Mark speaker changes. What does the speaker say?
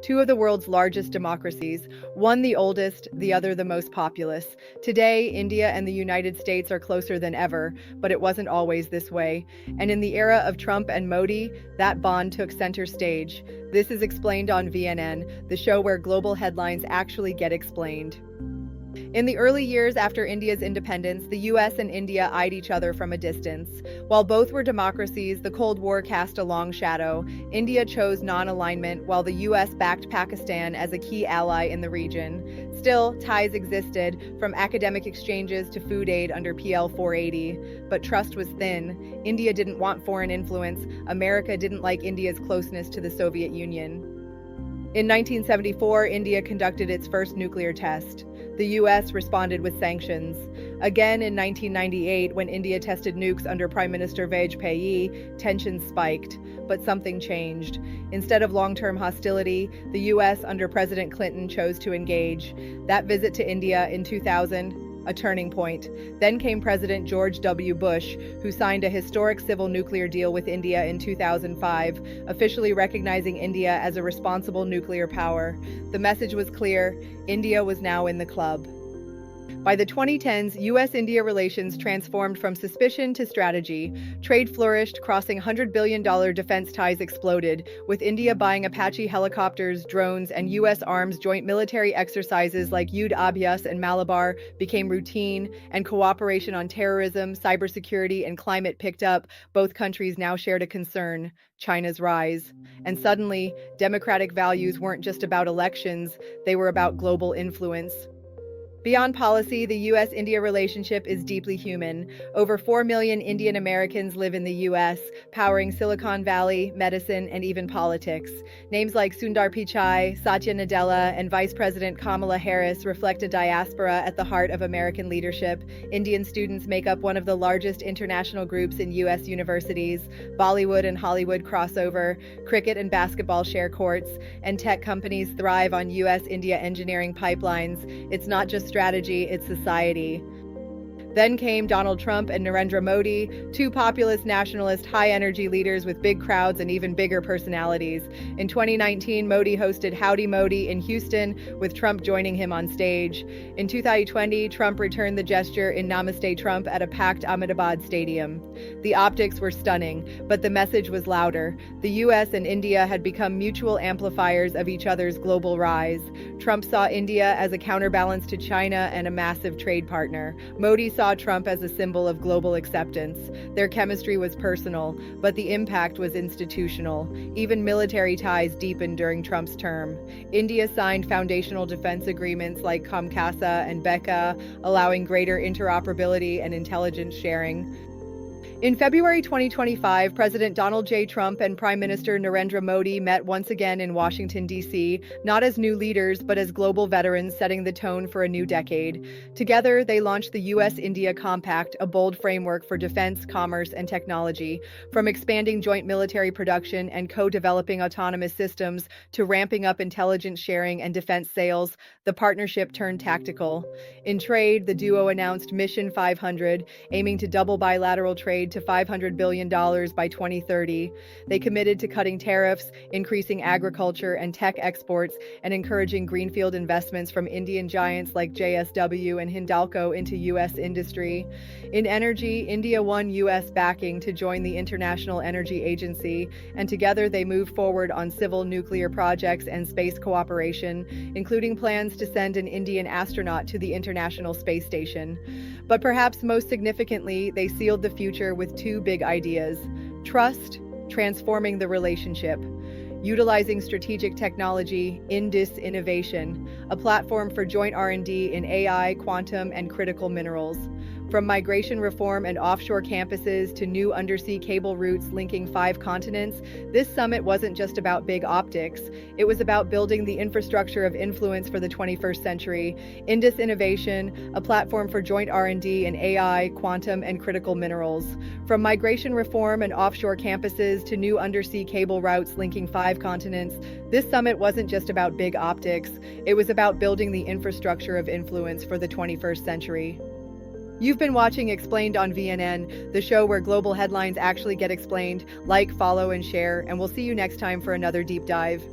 Speaker 1: two of the world's largest democracies, one the oldest, the other the most populous. Today, India and the United States are closer than ever, but it wasn't always this way. And in the era of Trump and Modi, that bond took center stage. This is explained on VNN, the show where global headlines actually get explained. In the early years after India's independence, the US and India eyed each other from a distance. While both were democracies, the Cold War cast a long shadow. India chose non-alignment, while the US backed Pakistan as a key ally in the region. Still, ties existed, from academic exchanges to food aid under PL 480. But trust was thin. India didn't want foreign influence. America didn't like India's closeness to the Soviet Union. In 1974, India conducted its first nuclear test. The US responded with sanctions. Again in 1998, when India tested nukes under Prime Minister Vajpayee, tensions spiked. But something changed. Instead of long-term hostility, the US under President Clinton chose to engage. That visit to India in 2000, a turning point. Then came President George W. Bush, who signed a historic civil nuclear deal with India in 2005, officially recognizing India as a responsible nuclear power. The message was clear: India was now in the club. By the 2010s, US-India relations transformed from suspicion to strategy. Trade flourished, crossing $100 billion defense ties exploded, with India buying Apache helicopters, drones, and US arms. Joint military exercises like Yud-Abhyas and Malabar became routine, and cooperation on terrorism, cybersecurity, and climate picked up. Both countries now shared a concern: China's rise. And suddenly, democratic values weren't just about elections, they were about global influence. Beyond policy, the US-India relationship is deeply human. Over 4 million Indian Americans live in the US, powering Silicon Valley, medicine, and even politics. Names like Sundar Pichai, Satya Nadella, and Vice President Kamala Harris reflect a diaspora at the heart of American leadership. Indian students make up one of the largest international groups in US universities. Bollywood and Hollywood crossover, cricket and basketball share courts, and tech companies thrive on US-India engineering pipelines. It's not just strategy, it's society. Then came Donald Trump and Narendra Modi, two populist, nationalist, high-energy leaders with big crowds and even bigger personalities. In 2019, Modi hosted Howdy Modi in Houston, with Trump joining him on stage. In 2020, Trump returned the gesture in Namaste Trump at a packed Ahmedabad stadium. The optics were stunning, but the message was louder. The US and India had become mutual amplifiers of each other's global rise. Trump saw India as a counterbalance to China and a massive trade partner. Modi saw Trump as a symbol of global acceptance. Their chemistry was personal, but the impact was institutional. Even military ties deepened during Trump's term. India signed foundational defense agreements like Kamkasa and Becca, allowing greater interoperability and intelligence sharing. In February 2025, President Donald J. Trump and Prime Minister Narendra Modi met once again in Washington, D.C., not as new leaders, but as global veterans setting the tone for a new decade. Together, they launched the US-India Compact, a bold framework for defense, commerce, and technology. From expanding joint military production and co-developing autonomous systems to ramping up intelligence sharing and defense sales, the partnership turned tactical. In trade, the duo announced Mission 500, aiming to double bilateral trade to $500 billion by 2030. They committed to cutting tariffs, increasing agriculture and tech exports, and encouraging greenfield investments from Indian giants like JSW and Hindalco into U.S. industry. In energy, India won U.S. backing to join the International Energy Agency, and together they moved forward on civil nuclear projects and space cooperation, including plans to send an Indian astronaut to the International Space Station. But perhaps most significantly, they sealed the future with two big ideas: trust, transforming the relationship; utilizing strategic technology, Indus Innovation, a platform for joint R&D in AI, quantum, and critical minerals. From migration reform and offshore campuses to new undersea cable routes linking 5 continents, this summit wasn't just about big optics. It was about building the infrastructure of influence for the 21st century. Indus Innovation, a platform for joint R&D in AI, quantum, and critical minerals. From migration reform and offshore campuses to new undersea cable routes linking 5 continents, this summit wasn't just about big optics. It was about building the infrastructure of influence for the 21st century. You've been watching Explained on VNN, the show where global headlines actually get explained. Like, follow, and share, and we'll see you next time for another deep dive.